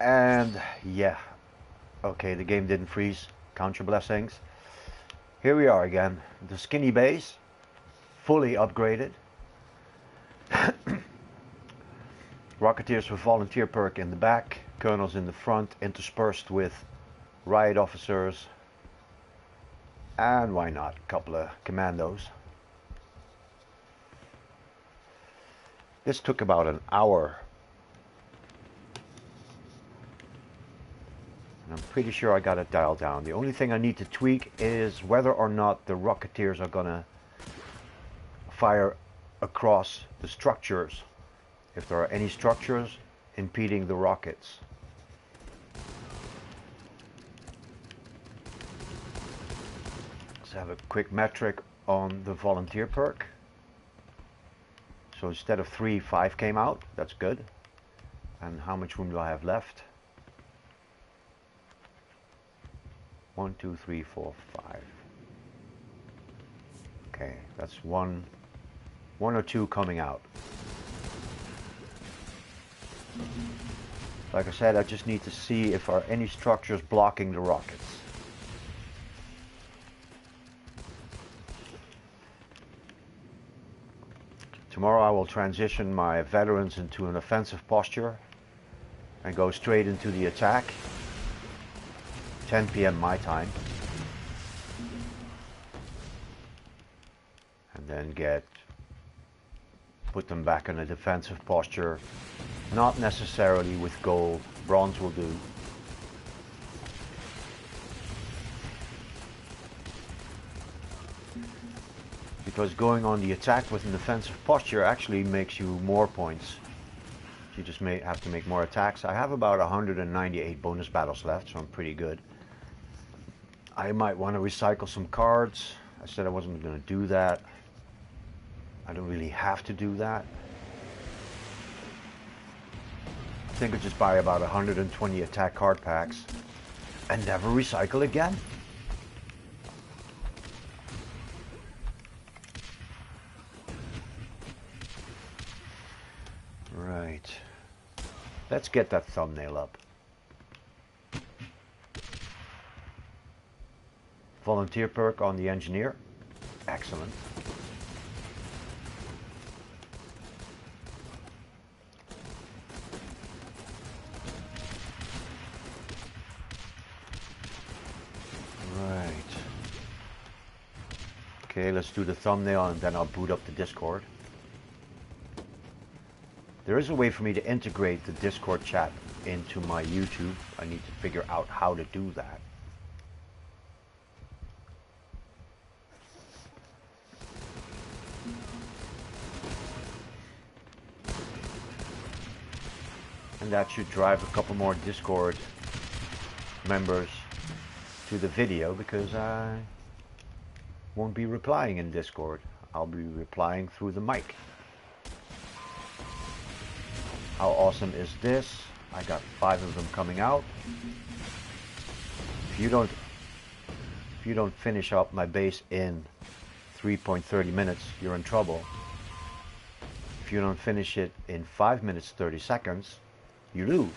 And yeah, okay, the game didn't freeze. Count your blessings. Here we are again. The skinny base, fully upgraded. Rocketeers with volunteer perk in the back, colonels in the front, interspersed with riot officers, and why not, a couple of commandos. This took about an hour. And I'm pretty sure I got it dialed down. The only thing I need to tweak is whether or not the Rocketeers are gonna fire across the structures, if there are any structures impeding the rockets. Let's have a quick metric on the volunteer perk. So instead of 3, 5 came out. That's good. And how much room do I have left? 1, 2, 3, 4, 5. Okay, that's one or two coming out. Like I said, I just need to see if there are any structures blocking the rockets. Tomorrow I will transition my veterans into an offensive posture and go straight into the attack. 10 p.m. my time. And then put them back in a defensive posture. Not necessarily with gold. Bronze will do. Because going on the attack with an defensive posture actually makes you more points. You just may have to make more attacks. I have about 198 bonus battles left, so I'm pretty good. I might want to recycle some cards. I said I wasn't going to do that. I don't really have to do that. I think I'll just buy about 120 attack card packs and never recycle again. Right. Let's get that thumbnail up. Volunteer perk on the engineer. Excellent. Right. Okay, let's do the thumbnail and then I'll boot up the Discord. There is a way for me to integrate the Discord chat into my YouTube. I need to figure out how to do that. And that should drive a couple more Discord members to the video, because I won't be replying in Discord. I'll be replying through the mic. How awesome is this? I got 5 of them coming out. If you don't finish up my base in 3.30 minutes, you're in trouble. If you don't finish it in 5 minutes 30 seconds, you lose.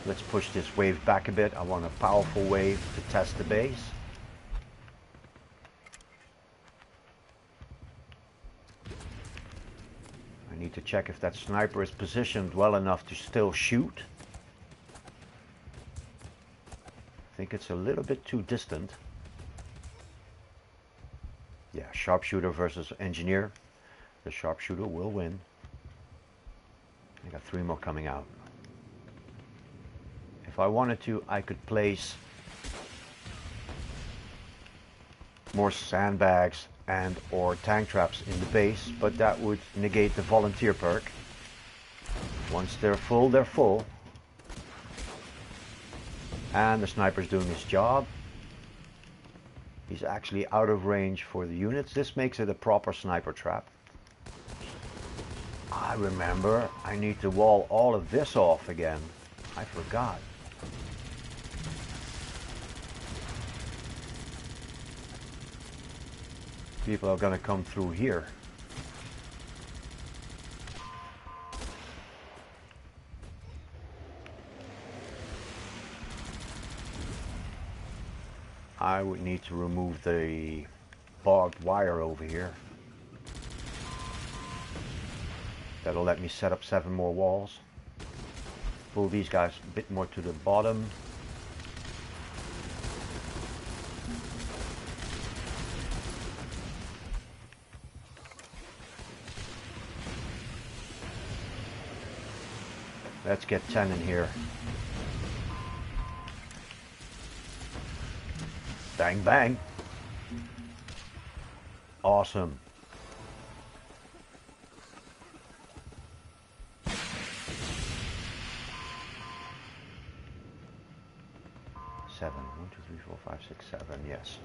Let's push this wave back a bit. I want a powerful wave to test the base. I need to check if that sniper is positioned well enough to still shoot. I think it's a little bit too distant. Yeah, sharpshooter versus engineer. The sharpshooter will win. I got 3 more coming out. If I wanted to, I could place more sandbags and or tank traps in the base, but that would negate the volunteer perk. Once they're full, they're full. And the sniper's doing his job. He's actually out of range for the units. This makes it a proper sniper trap. I remember I need to wall all of this off again. I forgot. People are gonna come through here. I would need to remove the barbed wire over here. That'll let me set up 7 more walls. Pull these guys a bit more to the bottom. Let's get 10 in here. Bang, bang. Awesome. Seven. 1, 2, 3, 4, 5, 6, 7. Yes.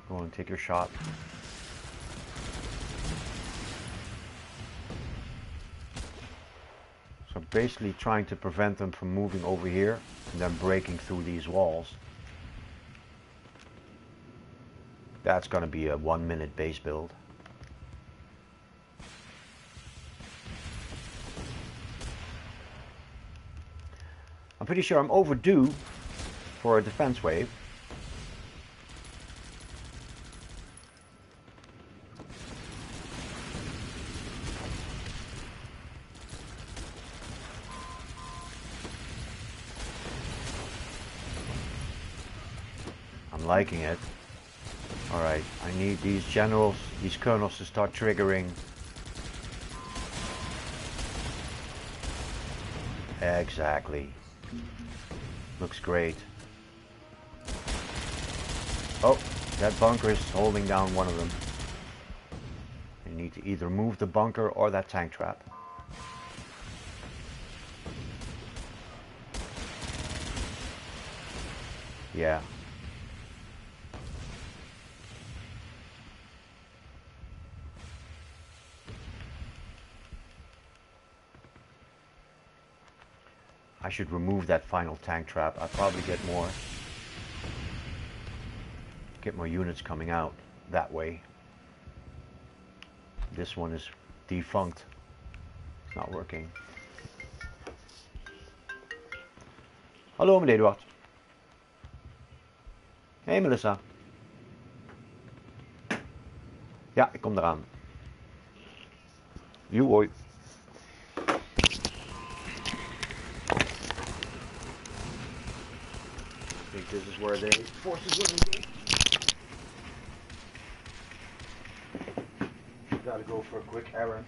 Go and take your shot. So basically trying to prevent them from moving over here and then breaking through these walls. That's going to be a 1-minute base build. I'm pretty sure I'm overdue for a defense wave. I'm liking it. Alright, I need these generals, these colonels to start triggering. Exactly. Looks great. Oh, that bunker is holding down one of them. You need to either move the bunker or that tank trap. Yeah. I should remove that final tank trap. I'll probably get more units coming out that way. This one is defunct. It's not working. Hallo meneer Eduard. Hey Melissa. Ja, ik kom eraan. You hoi. I think this is where the forces will engage. Gotta go for a quick errand.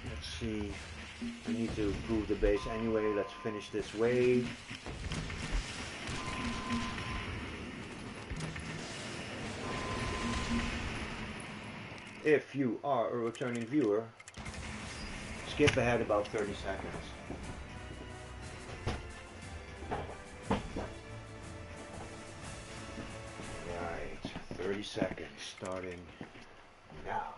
Let's see. I need to improve the base anyway. Let's finish this wave. If you are a returning viewer, skip ahead about 30 seconds. Right, 30 seconds starting now.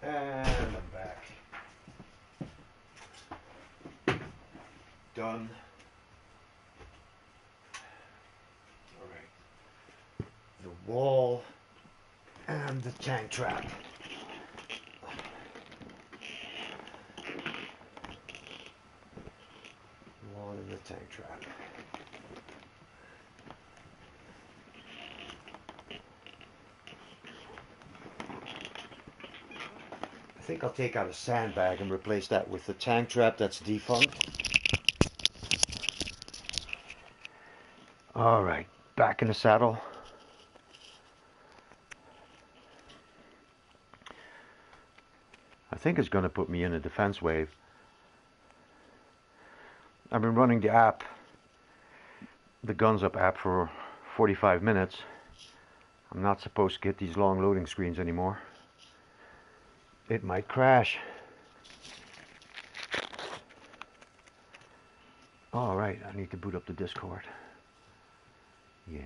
And I'm back. Done. Alright. The wall and the tank trap. tank trap. I think I'll take out a sandbag and replace that with the tank trap that's defunct. Alright, back in the saddle. I think it's going to put me in a defense wave. I've been running the app, the Guns Up app, for 45 minutes. I'm not supposed to get these long loading screens anymore. It might crash. Alright, I need to boot up the Discord. Yes.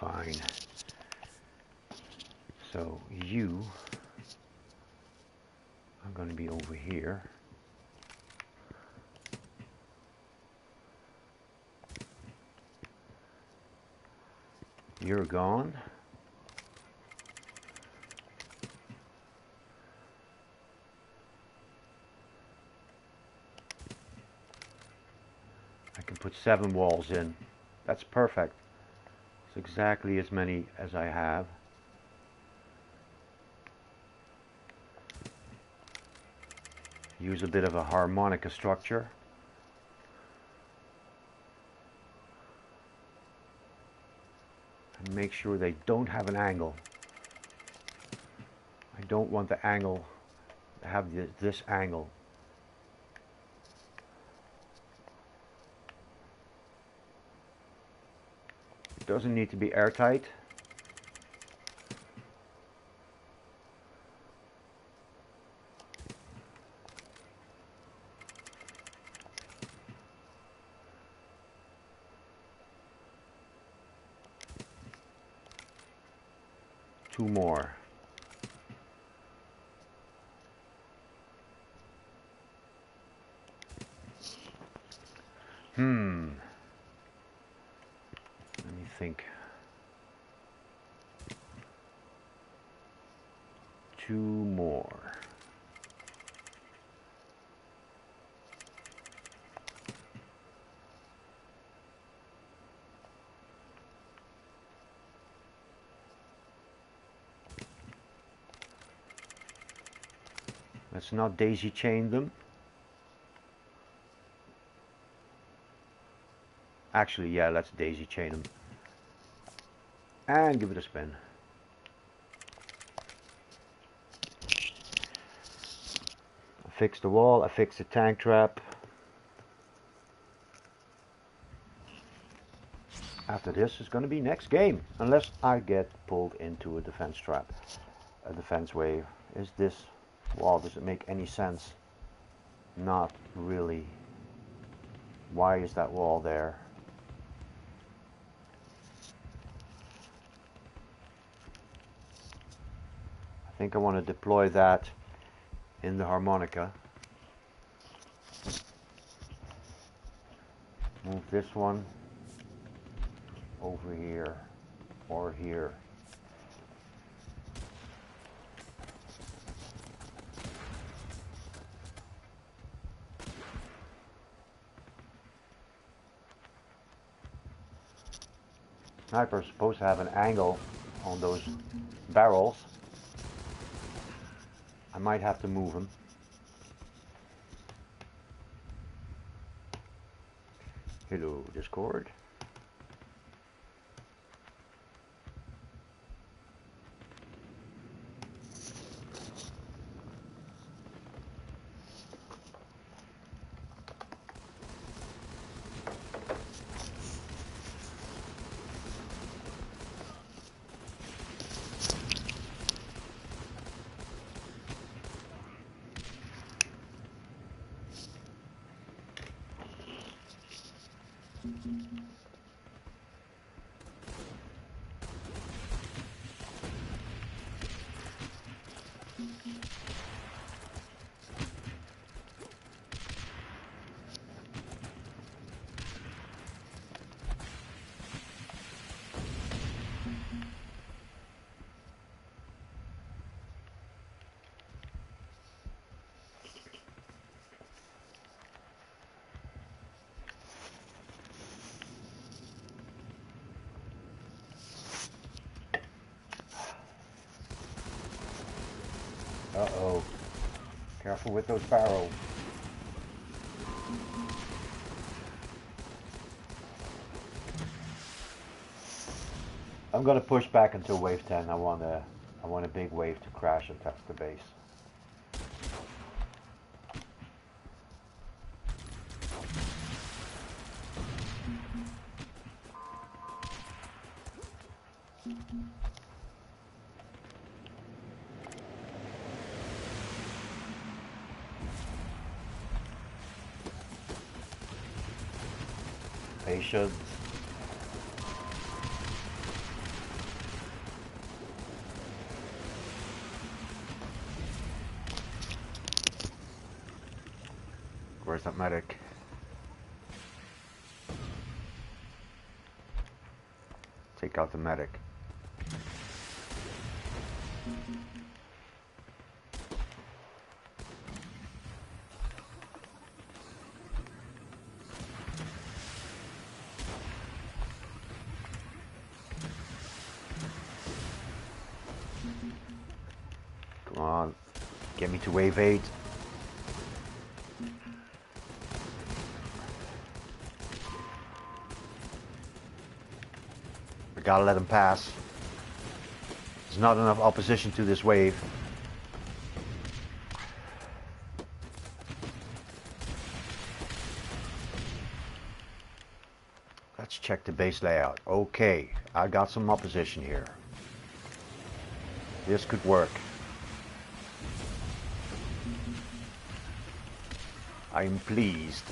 Fine. So you are going to be over here. You're gone. I can put 7 walls in. That's perfect. It's exactly as many as I have. Use a bit of a harmonica structure. And make sure they don't have an angle. I don't want the angle to have this angle. It doesn't need to be airtight. Two more. Let me think. 2 more. Let's not daisy chain them. Actually, yeah, let's daisy chain them. And give it a spin. I fixed the wall, I fixed the tank trap. After this is going to be next game. Unless I get pulled into a defense trap. A defense wave. Is this wall, does it make any sense? Not really. Why is that wall there? I think I want to deploy that in the harmonica. Move this one over here or here. Sniper is supposed to have an angle on those barrels. I might have to move him. Hello, Discord. Uh-oh. Careful with those barrels. I'm gonna push back until wave 10. I want a big wave to crash and touch the base. Patience. Where's that medic? Take out the medic. Come on, get me to wave 8. I gotta let him pass. There's not enough opposition to this wave. Let's check the base layout. Okay, I got some opposition here. This could work. I am pleased.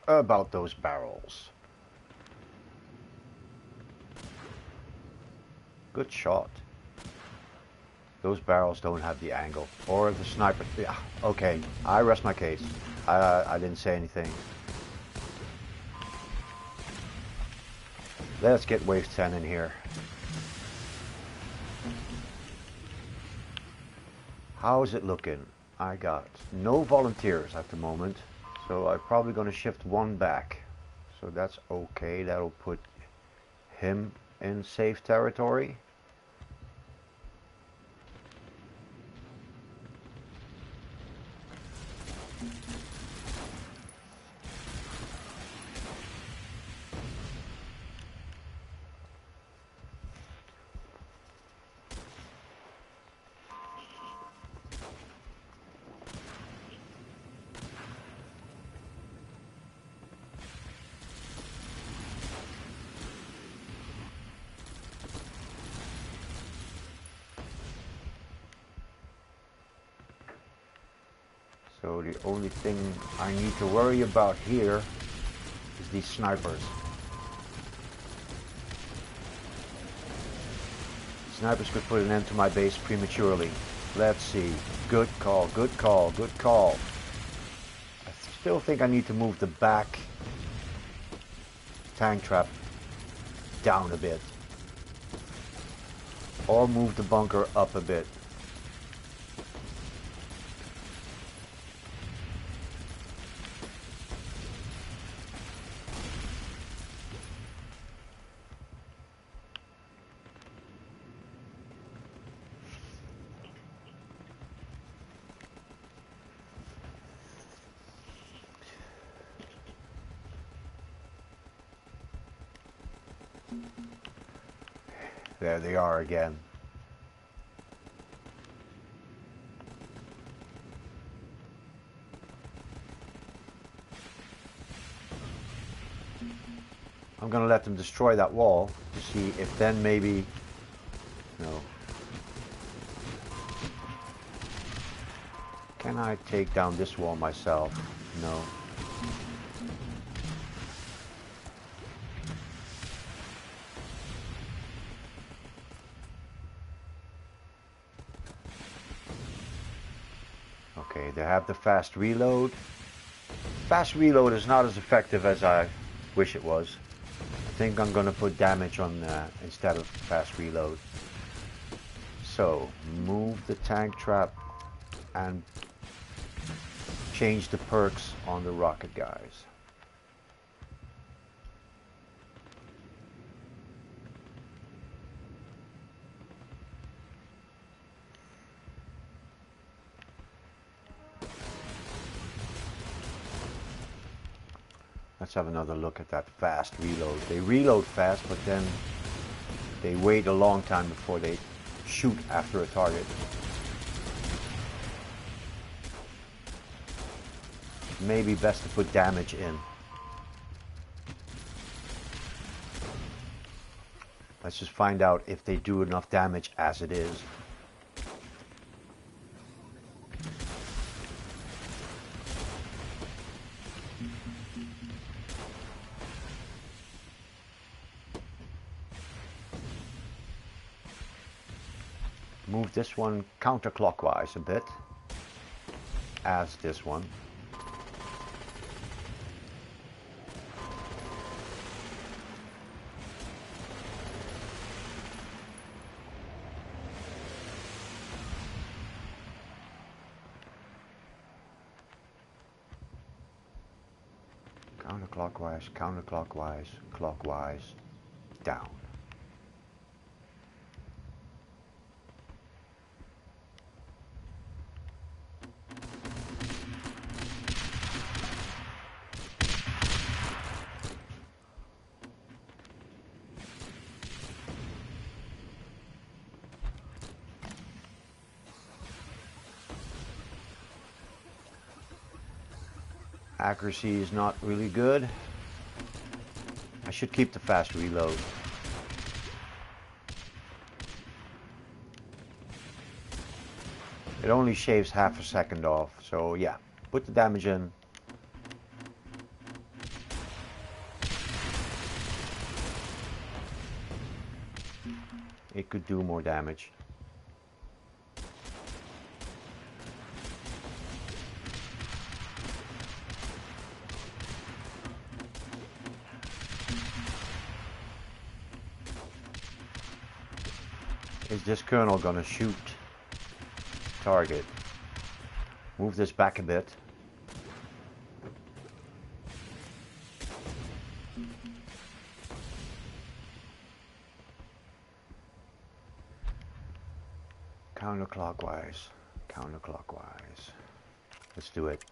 About those barrels. Good shot. Those barrels don't have the angle. Or the sniper. Yeah, okay. I rest my case. I didn't say anything. Let's get wave 10 in here. How is it looking? I got no volunteers at the moment. So I'm probably going to shift one back. So that's okay. That'll put him in safe territory. So the only thing I need to worry about here is these snipers. Snipers could put an end to my base prematurely. Let's see. Good call, good call, good call. I still think I need to move the back tank trap down a bit. Or move the bunker up a bit. There they are again. I'm gonna let them destroy that wall to see if then maybe, no. Can I take down this wall myself? No. Okay, they have the fast reload. Fast reload is not as effective as I wish it was. I think I'm gonna put damage on instead of fast reload. So, move the tank trap and change the perks on the rocket guys. Let's have another look at that fast reload. They reload fast, but then they wait a long time before they shoot after a target. Maybe best to put damage in. Let's just find out if they do enough damage as it is. Move this one counterclockwise a bit, as this one. Counterclockwise, counterclockwise, clockwise, down. Accuracy is not really good. I should keep the fast reload. It only shaves half a second off, so yeah, put the damage in. It could do more damage. Is this Colonel gonna shoot target? Move this back a bit. Counterclockwise, counterclockwise. Let's do it.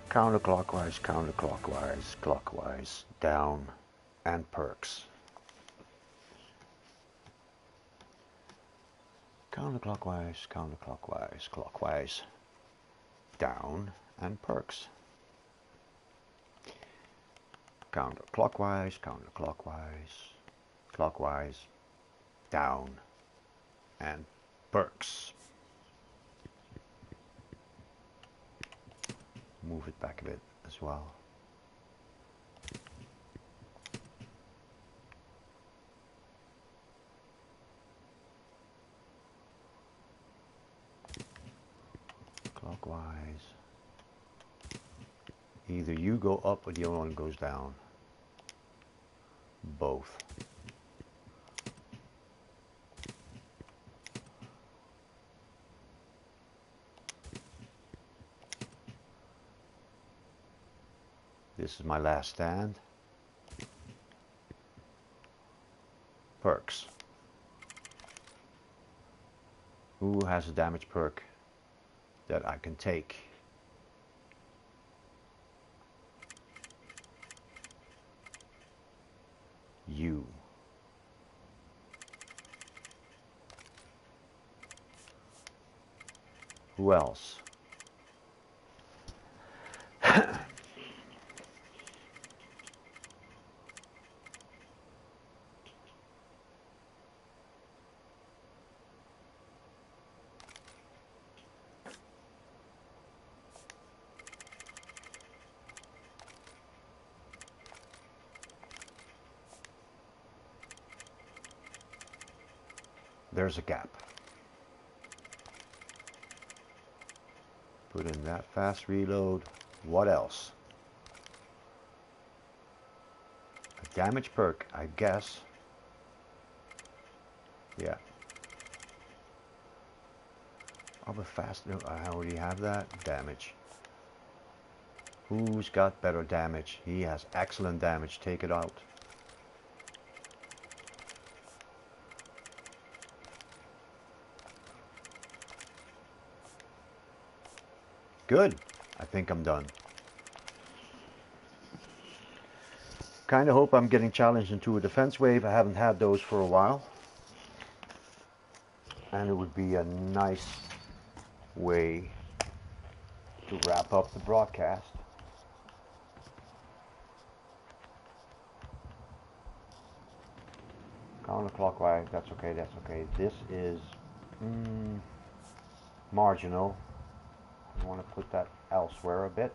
Counterclockwise, counterclockwise, clockwise, down, and perks. Counterclockwise, counterclockwise, clockwise, down, and perks. Counterclockwise, counterclockwise, clockwise, down, and perks. Move it back a bit as well. Clockwise. Either you go up or the other one goes down. Both. This is my last stand. Perks. Who has a damage perk that I can take? You. Who else? there's a gap. Put in that fast reload. What else? A damage perk, I guess. Yeah. Of a fast, no, I already have that. Damage. Who's got better damage? He has excellent damage. Take it out. Good. I think I'm done. Kind of hope I'm getting challenged into a defense wave. I haven't had those for a while. And it would be a nice way to wrap up the broadcast. Counterclockwise, that's okay, that's okay. This is marginal. I want to put that elsewhere a bit.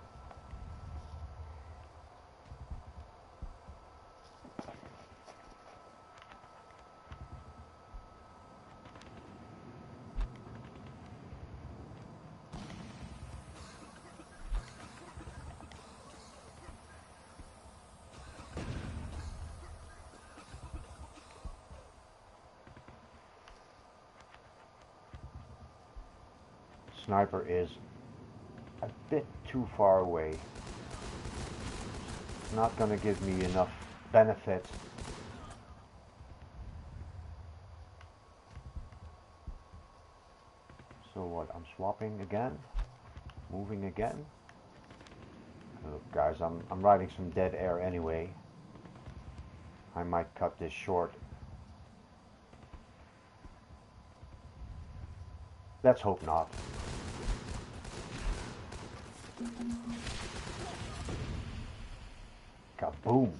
Sniper is a bit too far away. It's not going to give me enough benefit. So what, I'm swapping again? Moving again? Look guys, I'm riding some dead air anyway. I might cut this short. Let's hope not. Kaboom!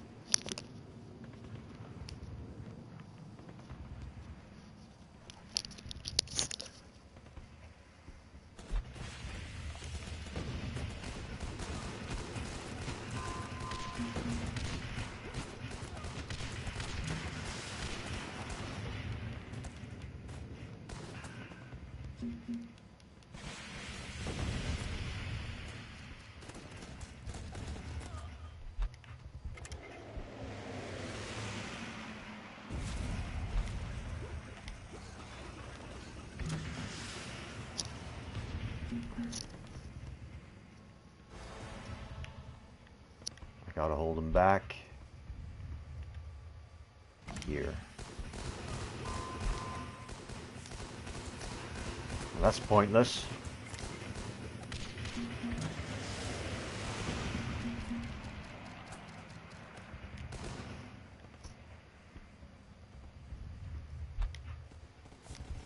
I gotta hold him back. Here. Well, that's pointless.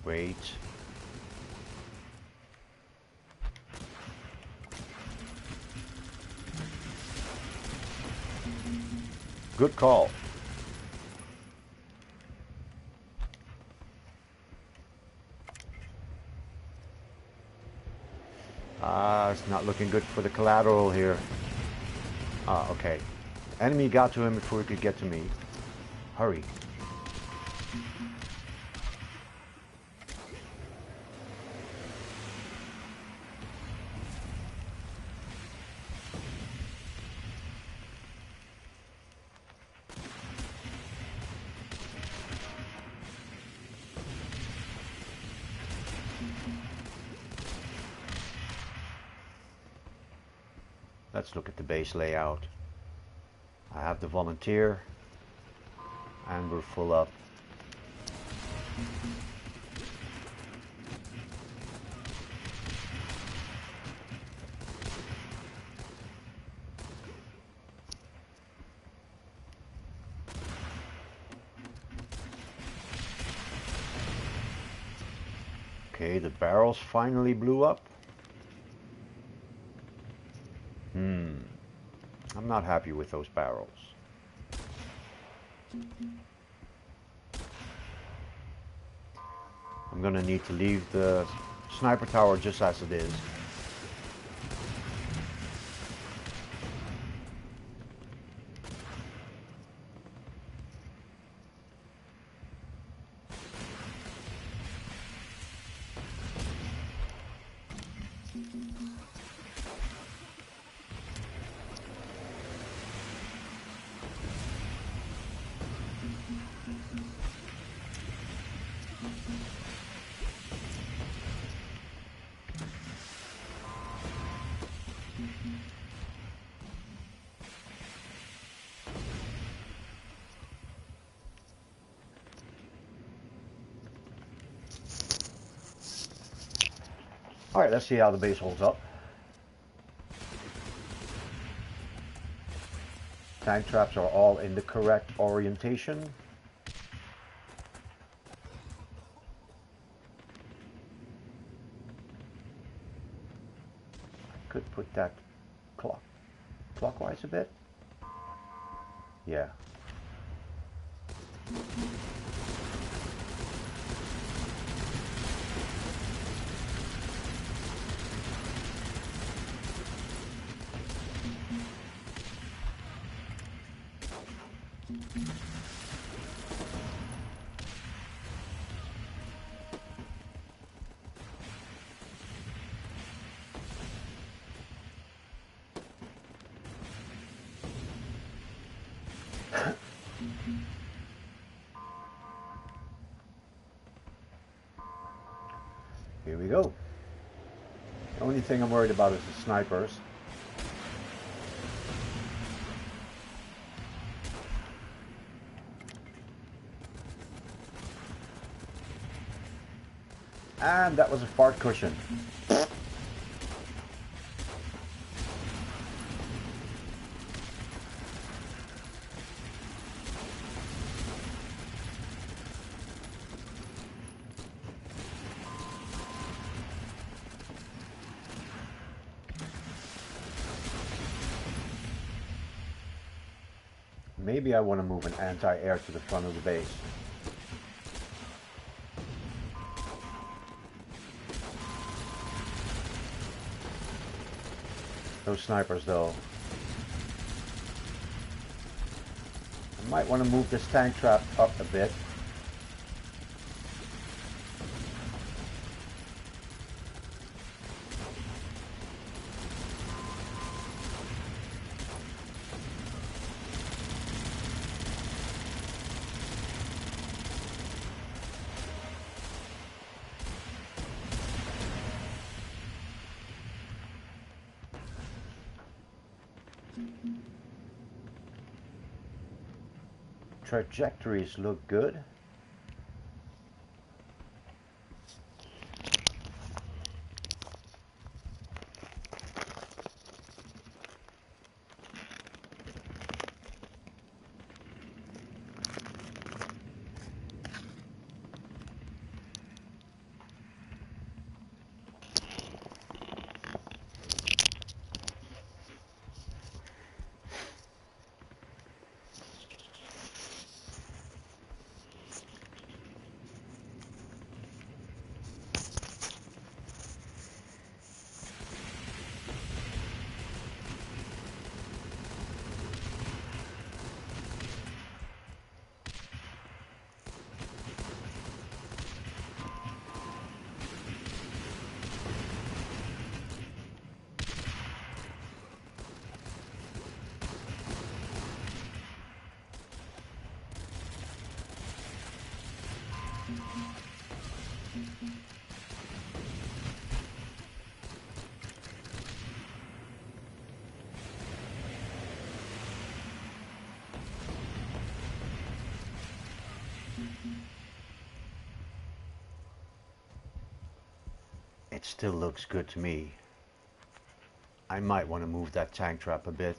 Wait. Good call. It's not looking good for the collateral here. Okay. Enemy got to him before he could get to me. Hurry. Let's look at the base layout. I have the volunteer and we're full up. Okay, the barrels finally blew up. I'm not happy with those barrels. I'm gonna need to leave the sniper tower just as it is. Alright, let's see how the base holds up. Tank traps are all in the correct orientation. Could put that clockwise a bit. Yeah. Here we go. The only thing I'm worried about is the snipers. And that was a fart cushion. Maybe I want to move an anti-air to the front of the base. Those snipers though. I might want to move this tank trap up a bit. Trajectories look good. It still looks good to me. I might want to move that tank trap a bit.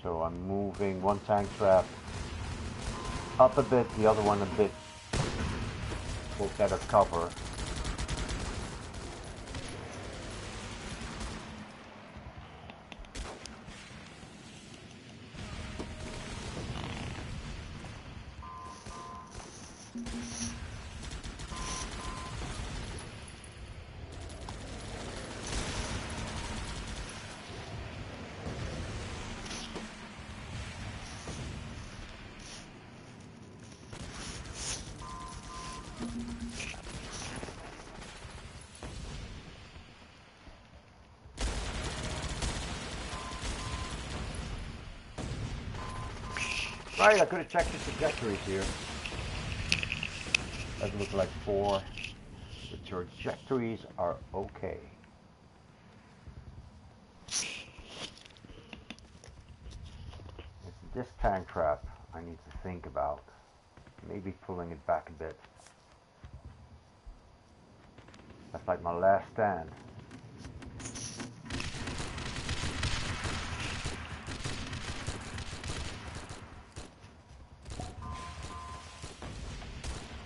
So I'm moving one tank trap up a bit, the other one a bit for better cover. Right, I could have checked the trajectories here. Doesn't look like 4. The trajectories are okay. It's this tank trap I need to think about. Maybe pulling it back a bit. That's like my last stand.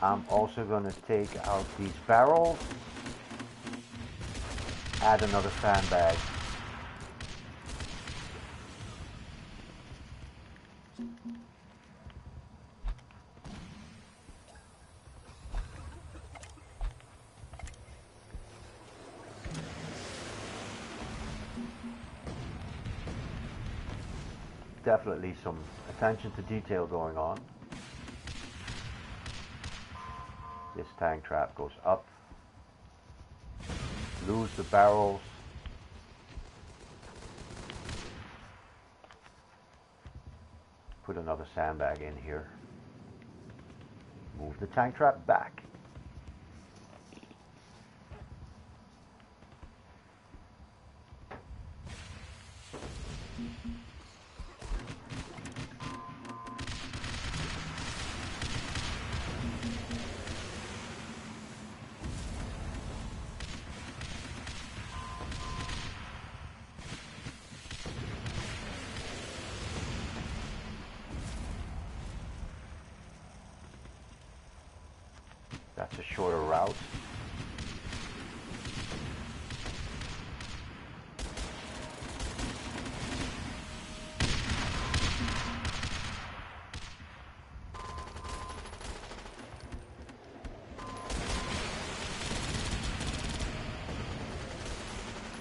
I'm also going to take out these barrels, add another sandbag. Definitely some attention to detail going on. This tank trap goes up. Lose the barrels. Put another sandbag in here. Move the tank trap back. That's a shorter route.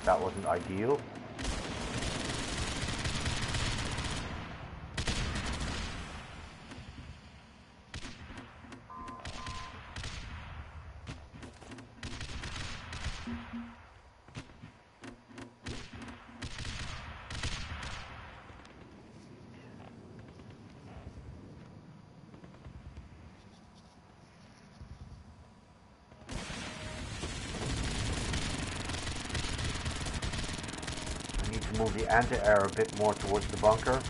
That wasn't ideal. Move the anti-air a bit more towards the bunker.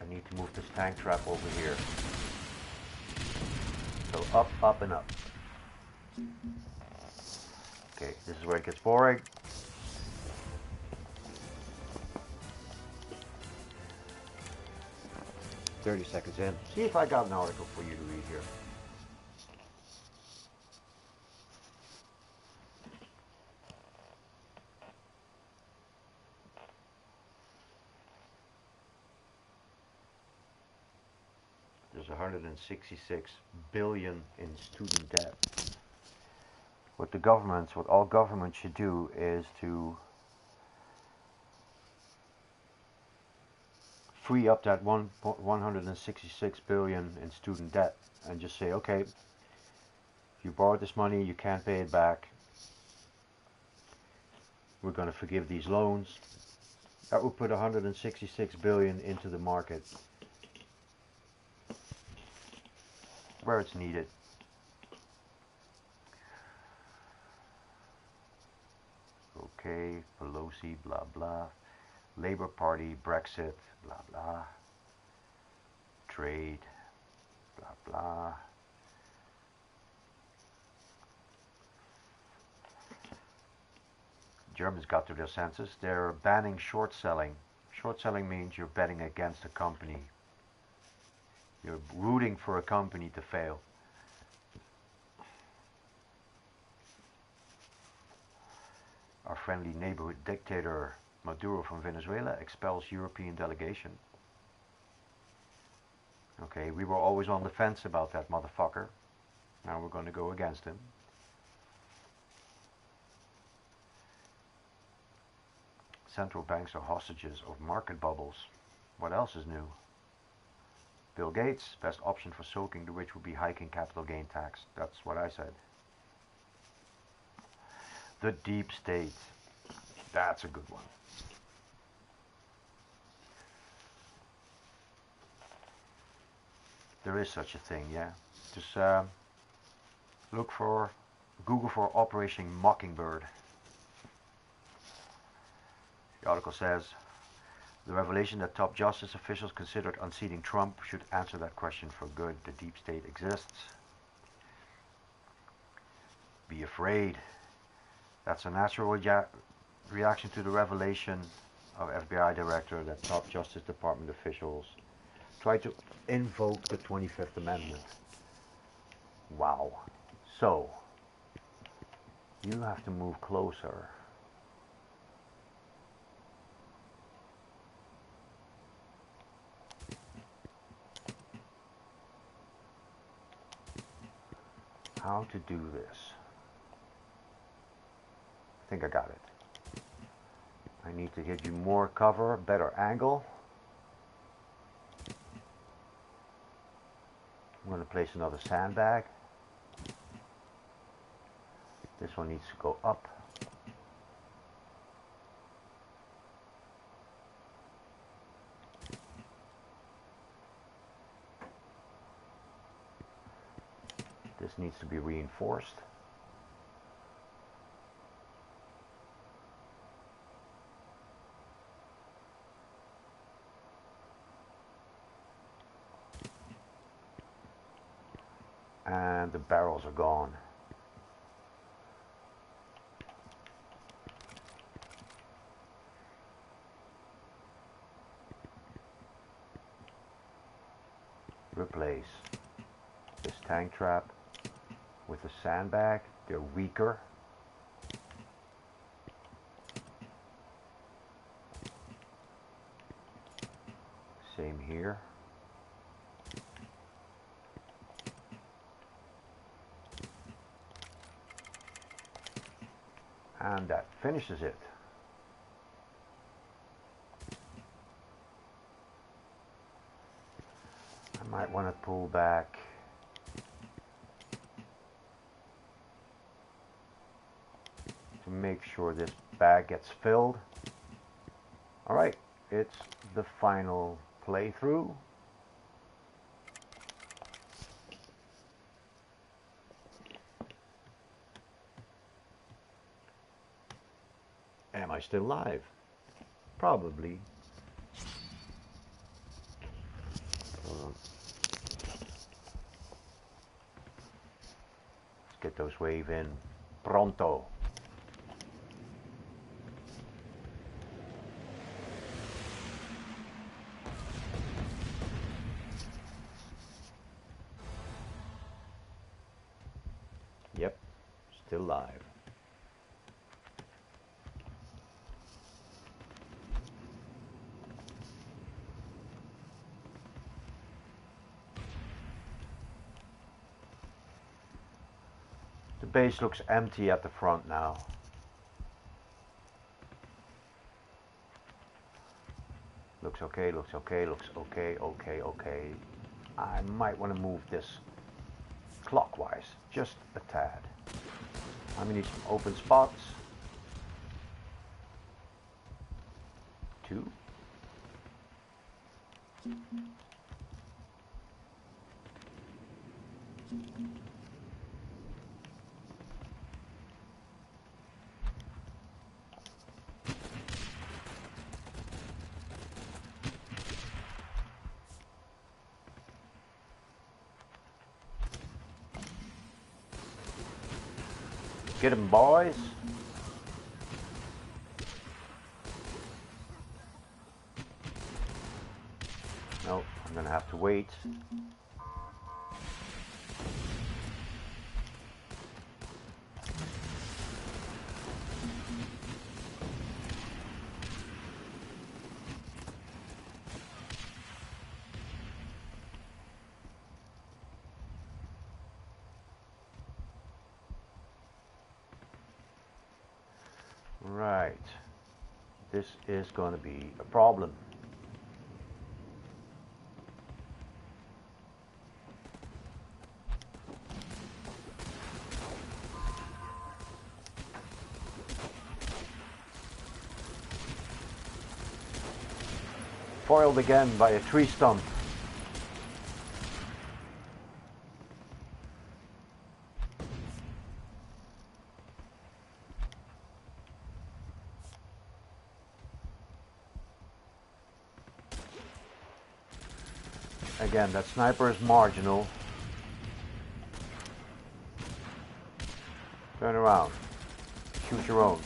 I need to move this tank trap over here. So up, up, and up. Okay, this is where it gets boring. $30 in. See if I got an article for you to read here. There's 166 billion in student debt. What all governments should do is to free up that 166 billion in student debt and just say, okay, you borrowed this money, you can't pay it back. We're going to forgive these loans. That would put 166 billion into the market where it's needed. Okay, Pelosi, blah blah. Labour Party, Brexit, blah blah. Trade, blah blah. Germans got to their senses. They're banning short selling. Short selling means you're betting against a company. You're rooting for a company to fail. Our friendly neighborhood dictator Maduro from Venezuela expels European delegation. Okay, we were always on the fence about that motherfucker. Now we're going to go against him. central banks are hostages of market bubbles. What else is new? Bill Gates, best option for soaking the rich would be hiking capital gain tax. That's what I said. The deep state. That's a good one. There is such a thing, yeah. Just Google for Operation Mockingbird. The article says, the revelation that top justice officials considered unseating Trump should answer that question for good. The deep state exists. Be afraid. That's a natural reaction to the revelation of FBI director that top Justice Department officials try to invoke the 25th Amendment. Wow. So, you have to move closer. How to do this? I think I got it. I need to give you more cover, better angle. I'm going to place another sandbag. This one needs to go up. This needs to be reinforced. And the barrels are gone. Replace this tank trap with a sandbag. They're weaker. Same here. And that finishes it. I might want to pull back to make sure this bag gets filled. Alright, it's the final playthrough. Am I still live? Probably. Hold on. Let's get those wave in. Pronto. Yep, still live. The base looks empty at the front now. Looks okay, looks okay, looks okay, okay. I might want to move this clockwise, just a tad. I'm going to need some open spots. 2. Get 'em, boys. Nope, I'm gonna have to wait. Right. this is going to be a problem. Foiled again by a tree stump. Again, that sniper is marginal. Turn around. Shoot your own.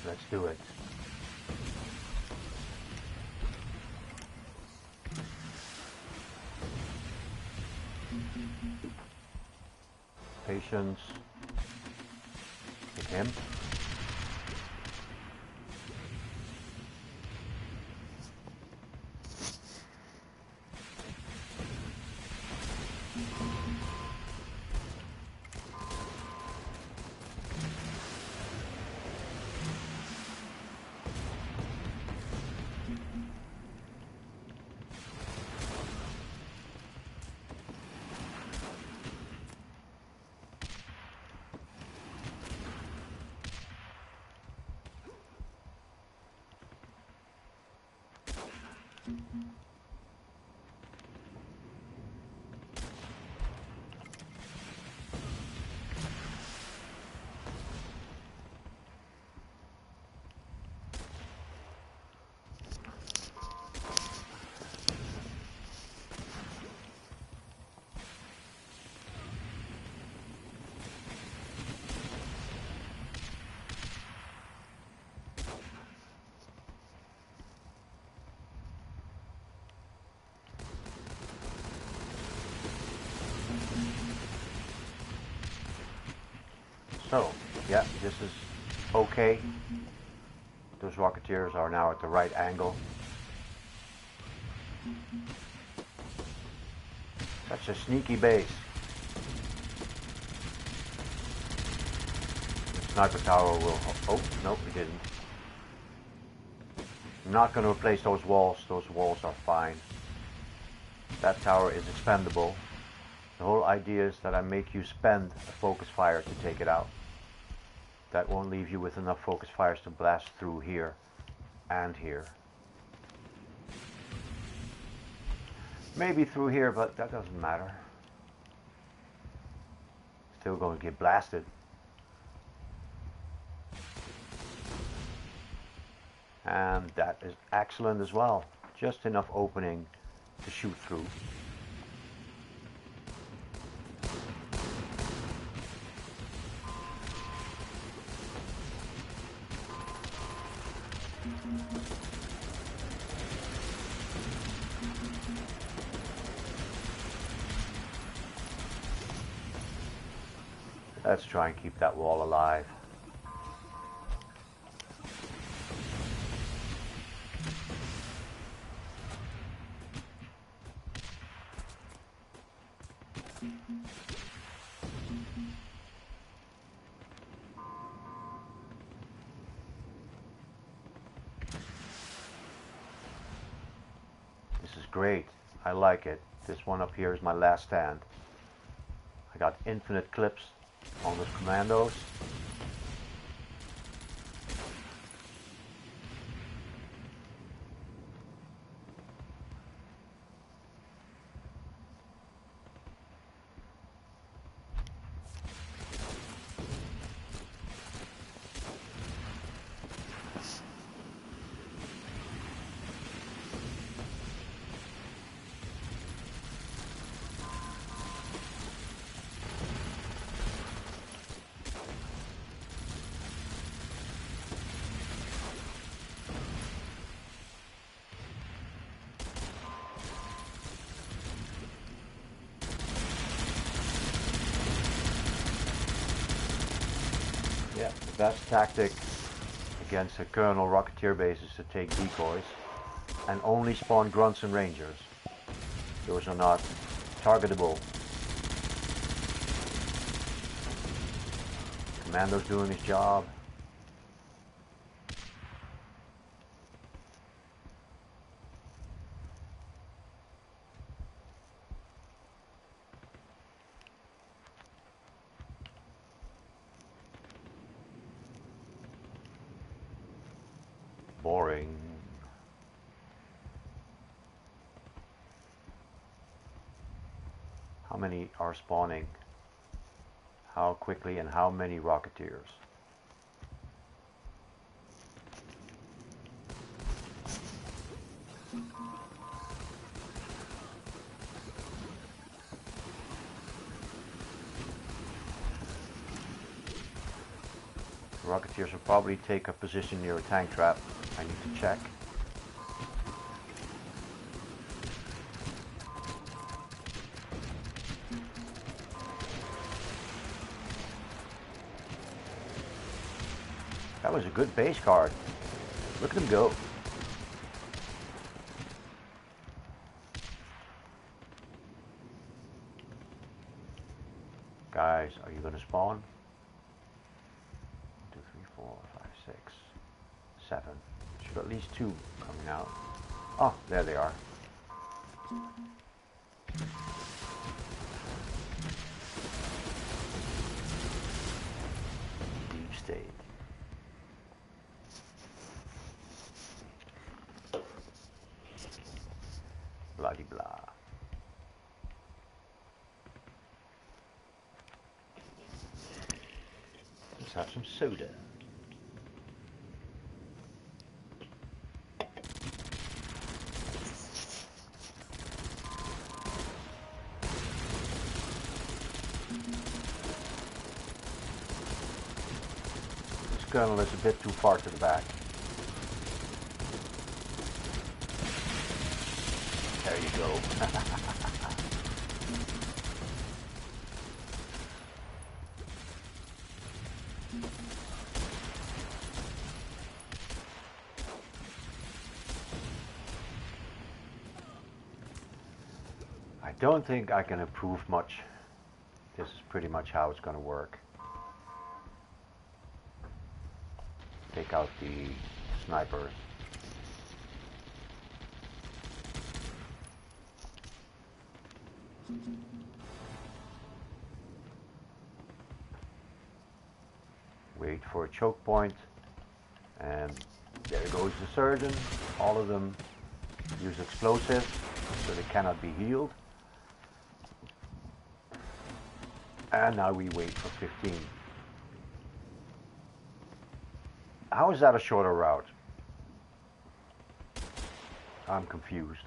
Let's do it. Patience. Hit him. So, yeah, this is okay. Those Rocketeers are now at the right angle. That's a sneaky base. The sniper tower will... Oh, no, we didn't. I'm not going to replace those walls. Those walls are fine. That tower is expendable. The whole idea is that I make you spend a focus fire to take it out. That won't leave you with enough focus fires to blast through here and here. Maybe through here, but that doesn't matter. Still going to get blasted. And that is excellent as well. Just enough opening to shoot through. Let's try and keep that wall alive. This is great. I like it. This one up here is my last stand. I got infinite clips on those commandos. Best tactic against a Colonel Rocketeer base is to take decoys and only spawn grunts and rangers. Those are not targetable. Commando's doing his job. Boring. How many are spawning? How quickly and how many Rocketeers? Rocketeers will probably take a position near a tank trap. I need to check. That was a good base card. Look at them go. Guys, are you going to spawn? 1, 2, 3, 4, 5, 6, 7. Should at least 2 coming out. Oh, there they are. Deep state. Bloody blah. Let's have some soda. This Colonel is a bit too far to the back. There you go. I don't think I can improve much. This is pretty much how it's going to work. Take out the snipers. Wait for a choke point, and there goes the surgeon. All of them use explosives, so they cannot be healed. And now we wait for 15. How is that a shorter route? I'm confused.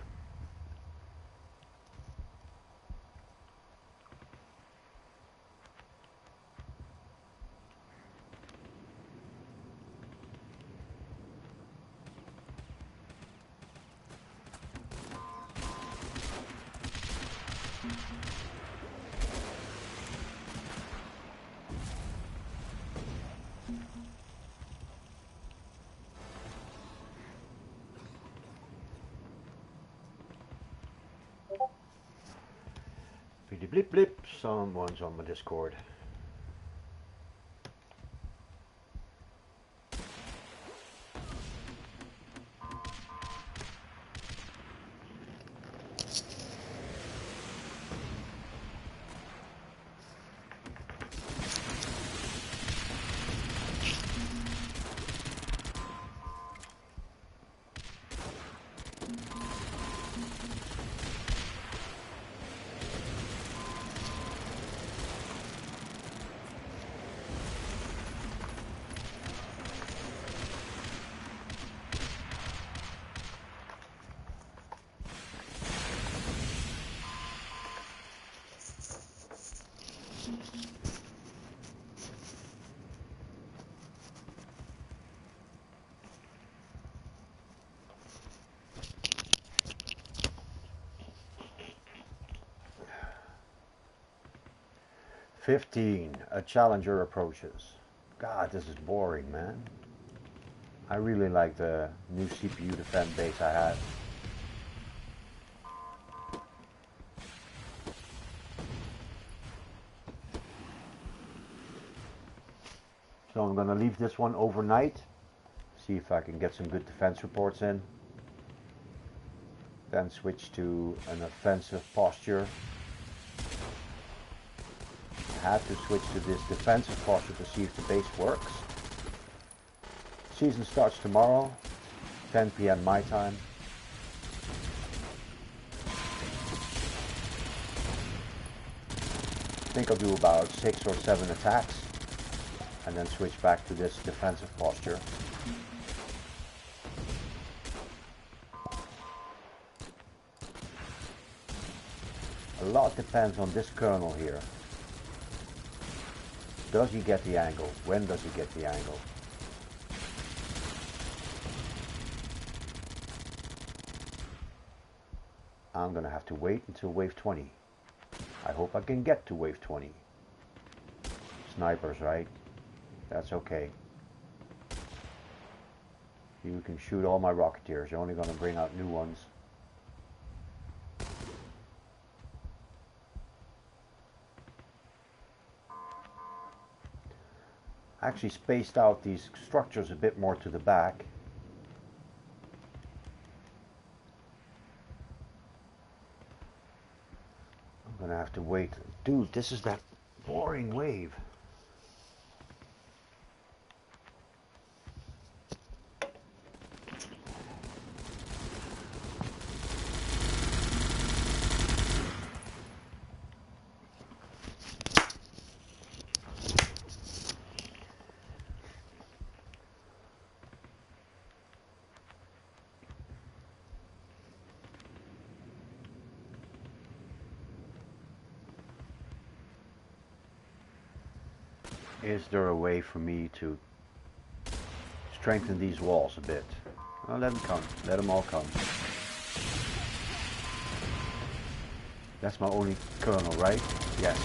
Blip blip blip, someone's on my Discord. "15. A Challenger approaches." God, this is boring, man. I really like the new CPU defend base I had. So I'm going to leave this one overnight. See if I can get some good defense reports in. Then switch to an offensive posture. I had to switch to this defensive posture to see if the base works. Season starts tomorrow, 10 p.m. my time. I think I'll do about 6 or 7 attacks and then switch back to this defensive posture. A lot depends on this colonel here. Does he get the angle? When does he get the angle? I'm gonna have to wait until wave 20. I hope I can get to wave 20. Snipers, right? That's okay. You can shoot all my Rocketeers. You're only gonna bring out new ones. I actually spaced out these structures a bit more to the back. I'm gonna have to wait. Dude, this is that boring wave. Is there a way for me to strengthen these walls a bit? Well, let them come. Let them all come. That's my only colonel, right? Yes.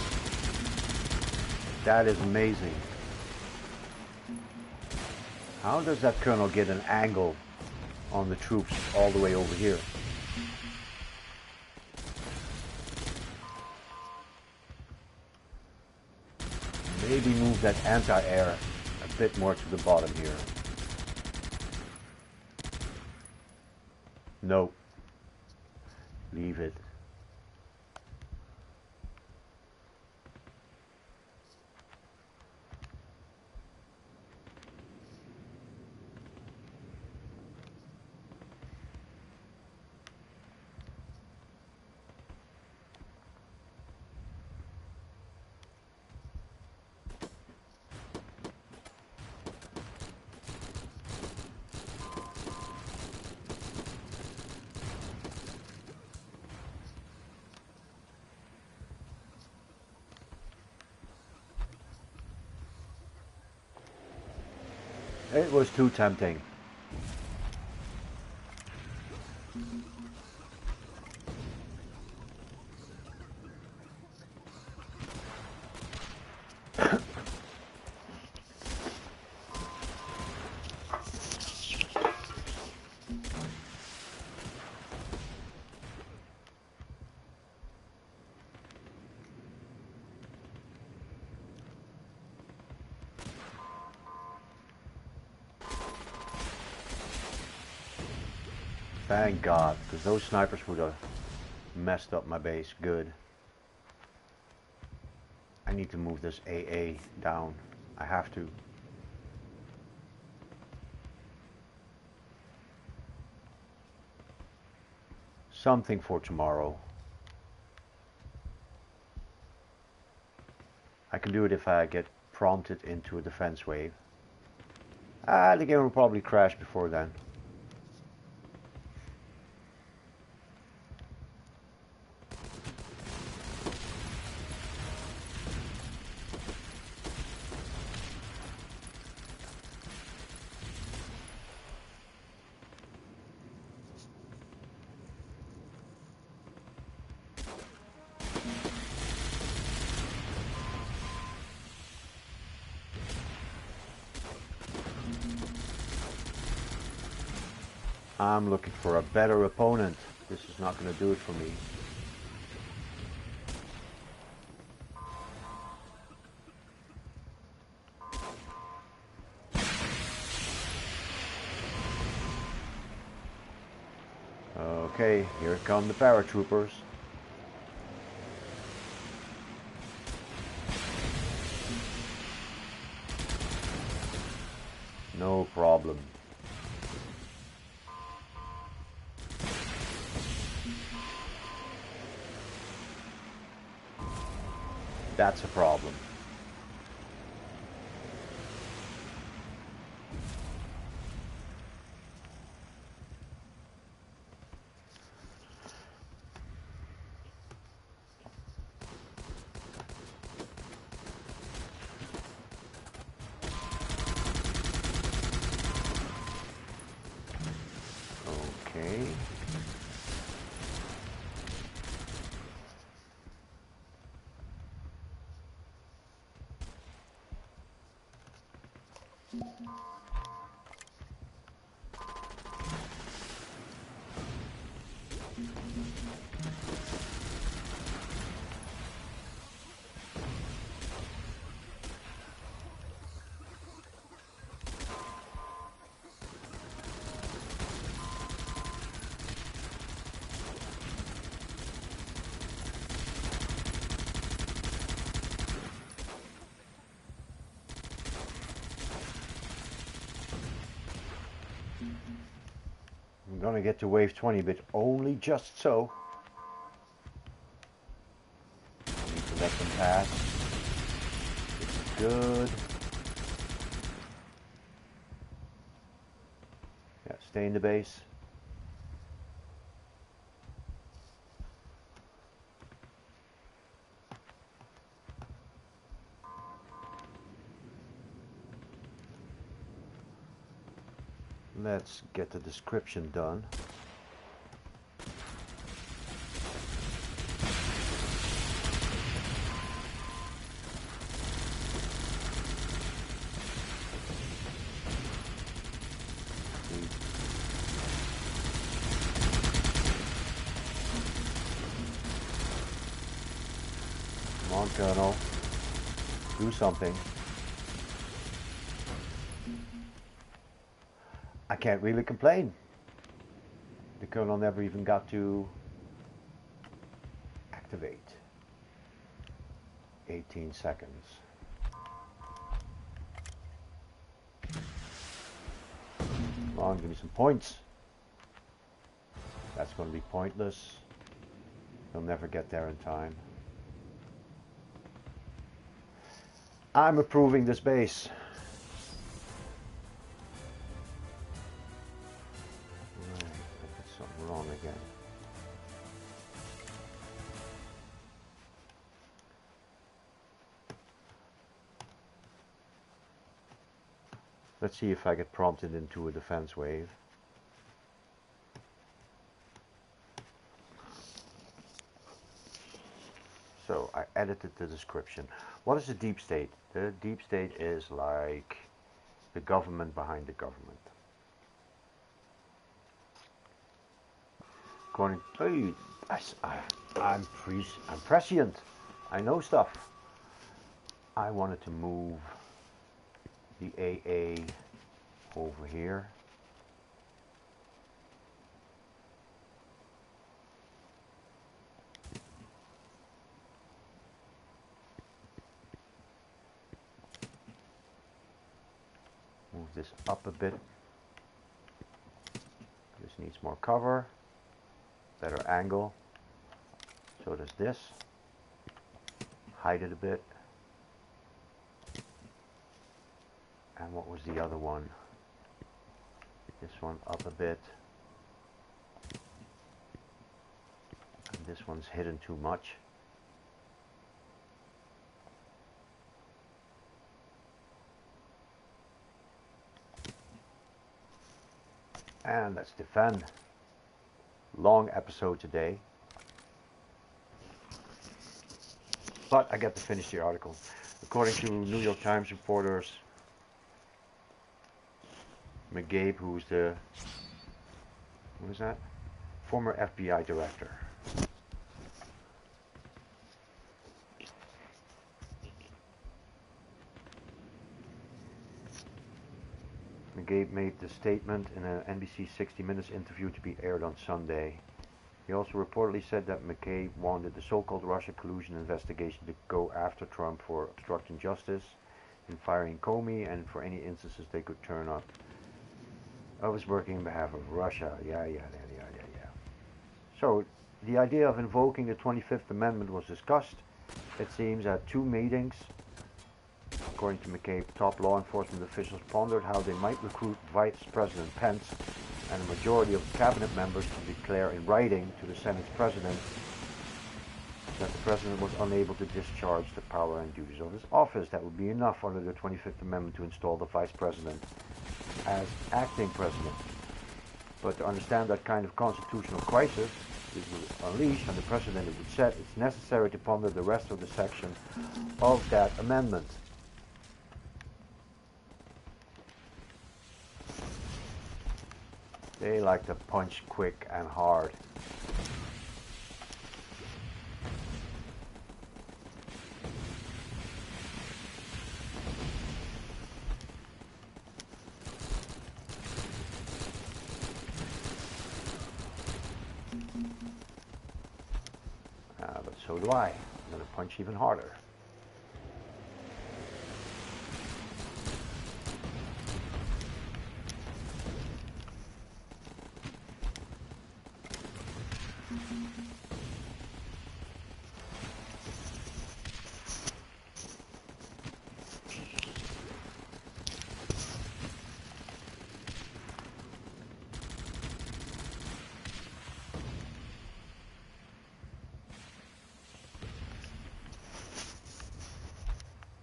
That is amazing. How does that colonel get an angle on the troops all the way over here? Maybe move that anti-air a bit more to the bottom here. No. Leave it. It was too tempting. Thank God, because those snipers would have messed up my base good. I need to move this AA down. I have to. Something for tomorrow. I can do it if I get prompted into a defense wave. The game will probably crash before then. I'm looking for a better opponent. This is not going to do it for me. Okay, here come the paratroopers. No problem. That's a problem. Okay. I'm gonna get to wave 20, but only just so. Need to let them pass. This is good. Yeah, stay in the base. Let's get the description done. Come on, Colonel. Do something. I can't really complain. The Colonel never even got to activate. 18 seconds. Come on, give me some points. That's going to be pointless. They'll never get there in time. I'm approving this base. Right, I did something wrong again. Let's see if I get prompted into a defense wave. So I edited the description. What is the deep state? The deep state is like the government behind the government. According to, I'm prescient. I know stuff. I wanted to move the AA over here. Move this up a bit. This needs more cover, better angle. So does this. Hide it a bit. And what was the other one? This one up a bit. And this one's hidden too much. And let's defend. Long episode today. But I get to finish the article. According to New York Times reporters, McCabe, who's the Who is that? Former FBI director. McCabe made the statement in an NBC 60 Minutes interview to be aired on Sunday. He also reportedly said that McCabe wanted the so-called Russia collusion investigation to go after Trump for obstructing justice, in firing Comey, and for any instances they could turn up. I was working on behalf of Russia. Yeah. So, the idea of invoking the 25th Amendment was discussed, it seems, at 2 meetings. According to McCabe, top law enforcement officials pondered how they might recruit Vice President Pence and a majority of cabinet members to declare in writing to the Senate President that the President was unable to discharge the power and duties of his office. That would be enough under the 25th Amendment to install the Vice President as acting President. But to understand that kind of constitutional crisis is unleashed and the precedent it would set, it's necessary to ponder the rest of the section of that amendment. They like to punch quick and hard. But so do I. I'm going to punch even harder.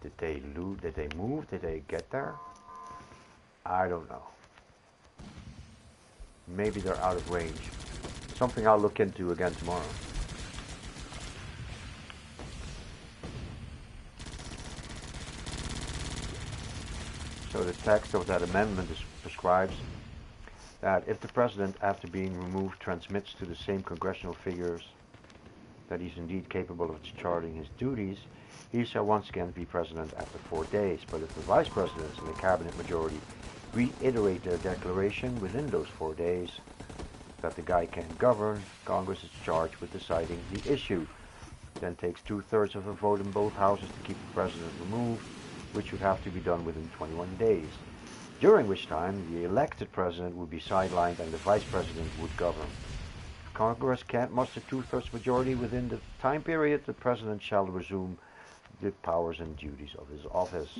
Did they loot? Did they move? Did they get there? I don't know. Maybe they're out of range. Something I'll look into again tomorrow. So the text of that amendment prescribes that if the President, after being removed, transmits to the same congressional figures that he's indeed capable of discharging his duties, he shall once again be President after 4 days. But if the Vice Presidents and the Cabinet majority reiterate their declaration within those 4 days that the guy can't govern, Congress is charged with deciding the issue. It then takes 2/3 of a vote in both houses to keep the President removed, which would have to be done within 21 days, during which time the elected President would be sidelined and the Vice President would govern. If Congress can't muster 2/3 majority within the time period, the President shall resume the powers and duties of his office.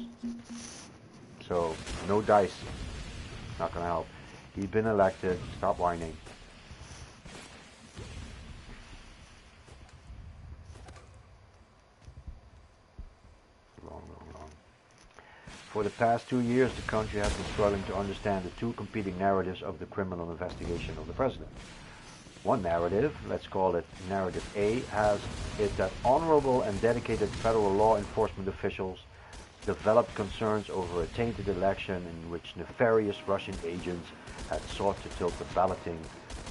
So, no dice. Not gonna help. He's been elected. Stop whining. Long. For the past 2 years, the country has been struggling to understand the 2 competing narratives of the criminal investigation of the President. One narrative, let's call it Narrative A, has it that honorable and dedicated federal law enforcement officials developed concerns over a tainted election in which nefarious Russian agents had sought to tilt the balloting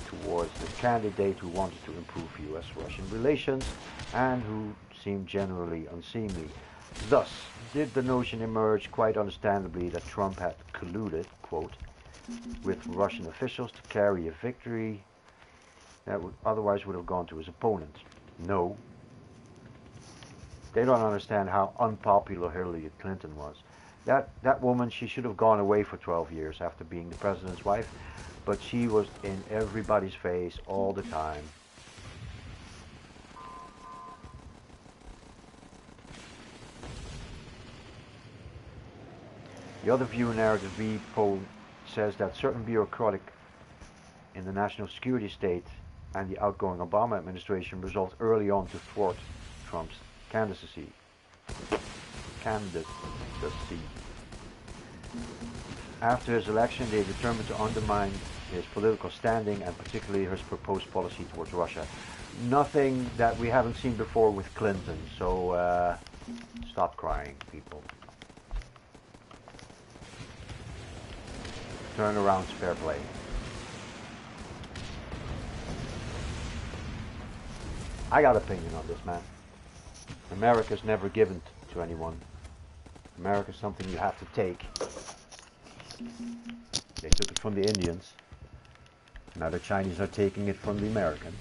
towards the candidate who wanted to improve U.S.-Russian relations and who seemed generally unseemly. Thus, did the notion emerge quite understandably that Trump had colluded, quote, with Russian officials to carry a victory that otherwise would have gone to his opponent? No. They don't understand how unpopular Hillary Clinton was. That woman, she should have gone away for 12 years after being the president's wife, but she was in everybody's face all the time. The other view in Narrative B poll says that certain bureaucratic in the national security state and the outgoing Obama administration resolved early on to thwart Trump's candidacy. After his election, they determined to undermine his political standing and particularly his proposed policy towards Russia. Nothing that we haven't seen before with Clinton, so stop crying, people. Turn around, fair play. I got opinion on this, man. America's never given to anyone. America's something you have to take. They took it from the Indians. Now the Chinese are taking it from the Americans.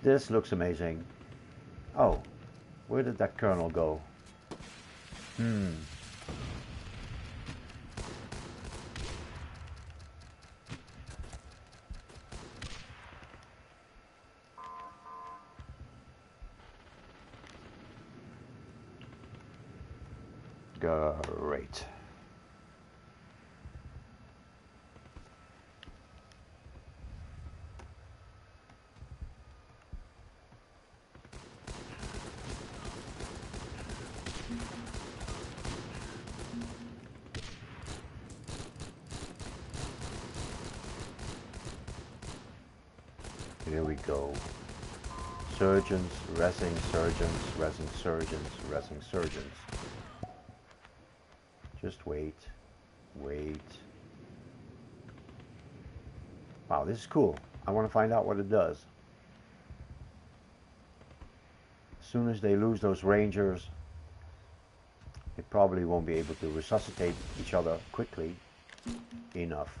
This looks amazing. Oh, where did that kernel go? Great. Here we go. Surgeons, resing surgeons, resing surgeons, resing surgeons. Just wait. Wait. Wow, this is cool. I want to find out what it does. As soon as they lose those rangers, they probably won't be able to resuscitate each other quickly enough.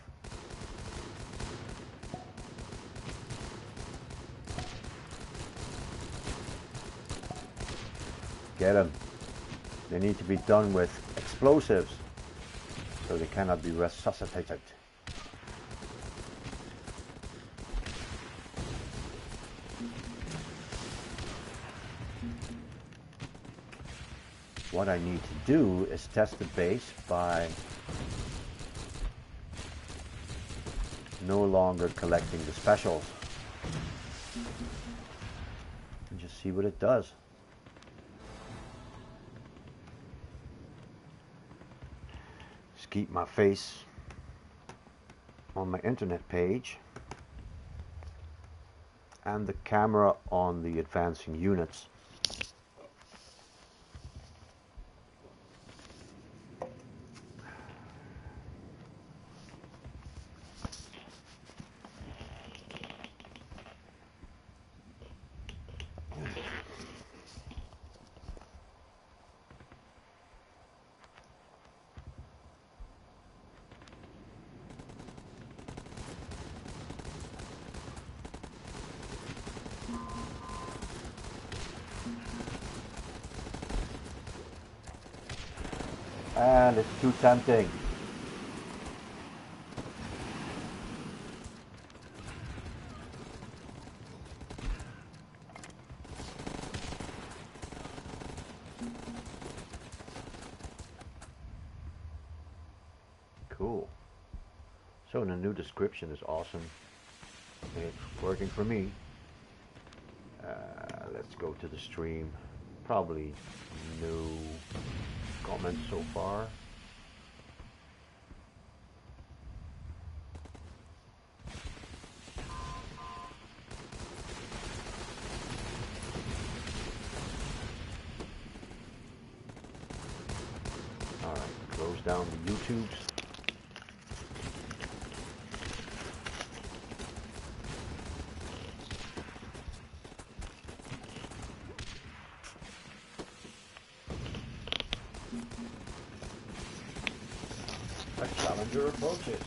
Get them. They need to be done with explosives, so they cannot be resuscitated. What I need to do is test the base by no longer collecting the specials. And just see what it does. Just keep my face on my internet page and the camera on the advancing units. And it's too tempting. Cool. So the new description is awesome. It's working for me. Let's go to the stream. Probably no comments so far. Alright, close down the YouTubes. A challenger approaches.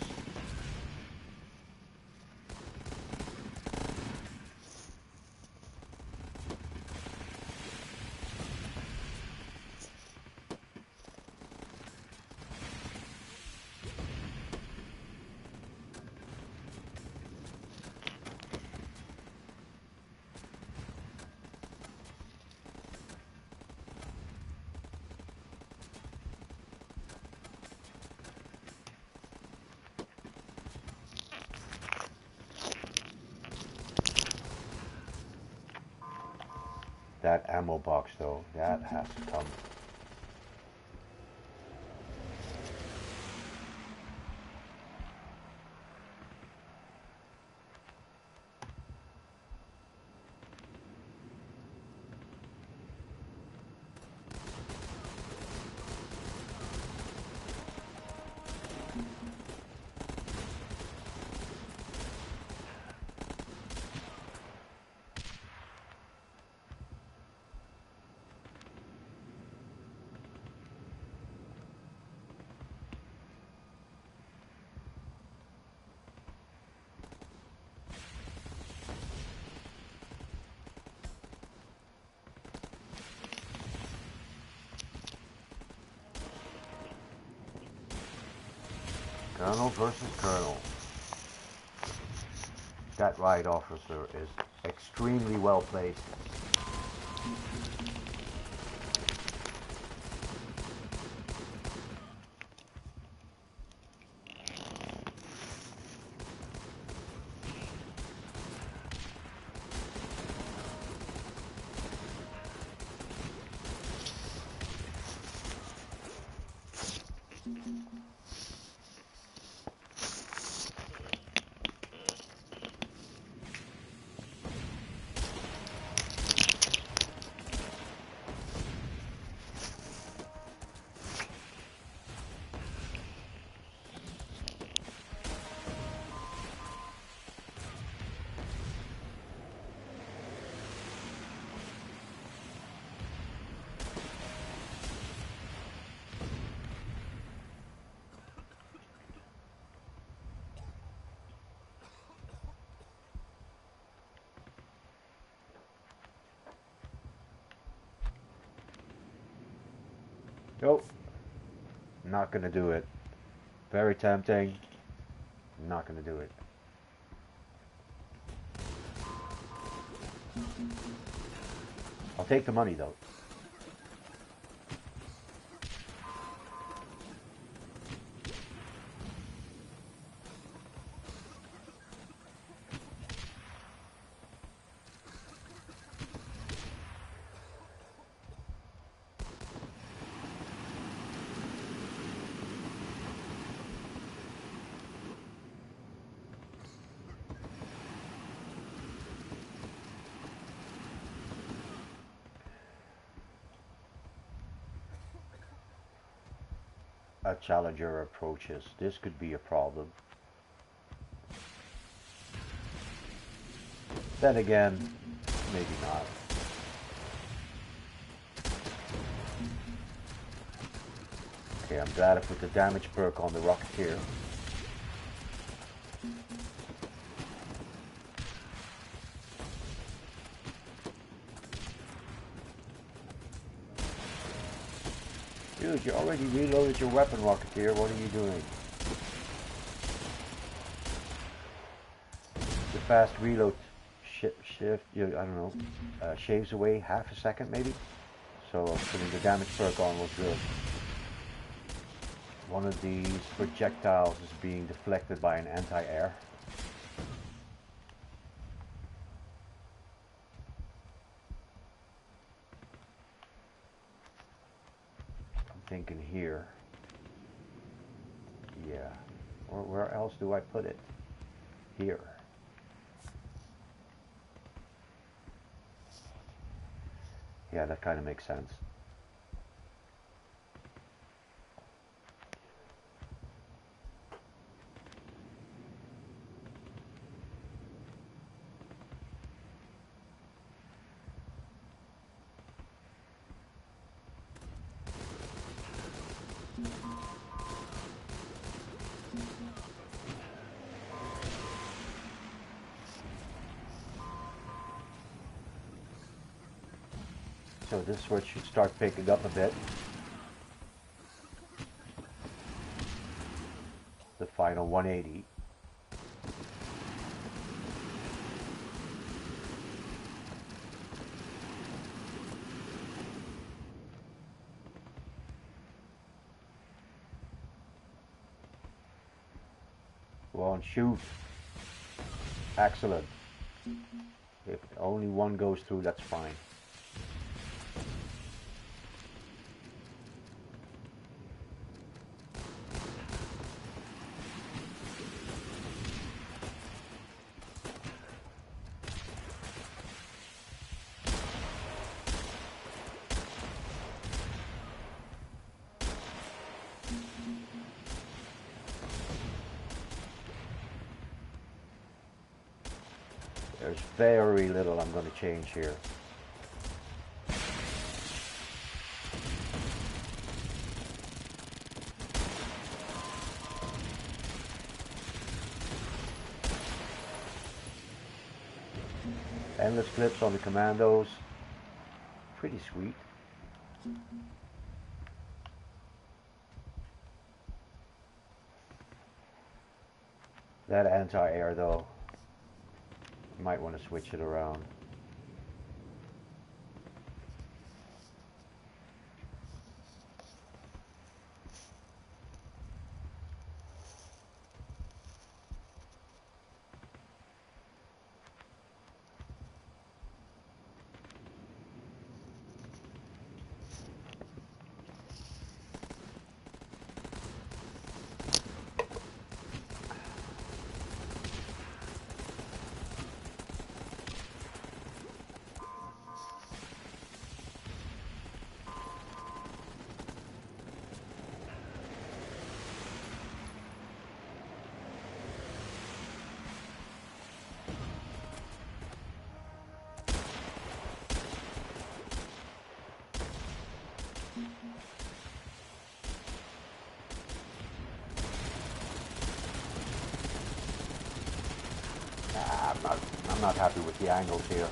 That ammo box though, that has to come. Colonel versus Colonel. That right officer is extremely well placed. Nope. Not gonna do it. Very tempting. Not gonna do it. I'll take the money though. A Challenger approaches. This could be a problem. Then again, maybe not. Okay, I'm glad I put the damage perk on the Rocketeer. Dude, you already reloaded your weapon, Rocketeer. What are you doing? The fast reload shift, I don't know, shaves away half a second maybe. So putting the damage perk on was good. One of these projectiles is being deflected by an anti-air. I'm thinking here. Yeah. Or where else do I put it? Here. Yeah, that kind of makes sense. So this switch should start picking up a bit. The final 180. Go on, shoot. Excellent. If only one goes through, that's fine. There's very little I'm going to change here. Endless clips on the commandos. Pretty sweet. That anti-air though, you might want to switch it around. I'm not happy with the angles here.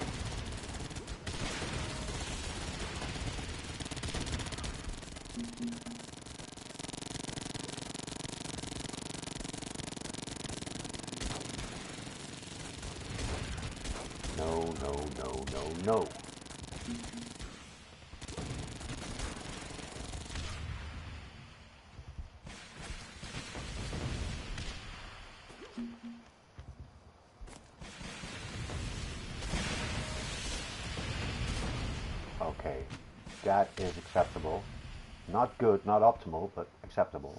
No, no, no, no, no. Okay, that is acceptable. Not good, not optimal, but acceptable.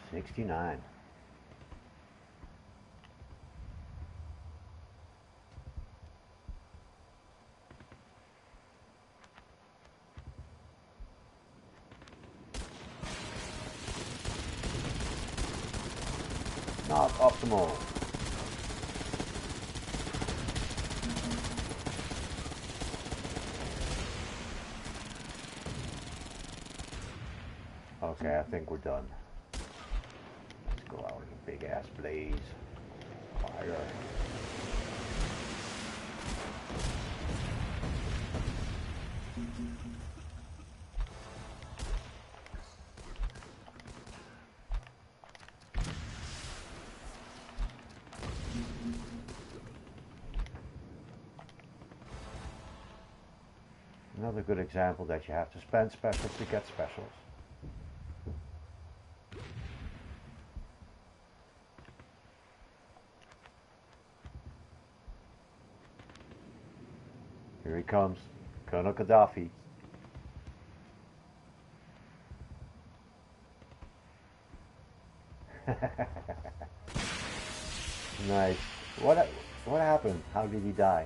'69. Not optimal. Okay, I think we're done. Let's go out in a big ass blaze. Fire. Another good example that you have to spend specials to get specials. Here he comes, Colonel Gaddafi. Nice. What happened? How did he die?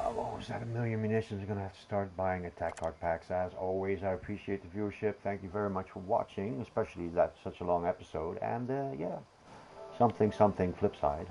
Almost at 1,000,000 munitions. I'm gonna have to start buying attack card packs. As always, I appreciate the viewership. Thank you very much for watching, especially that such a long episode. And yeah, something flip side.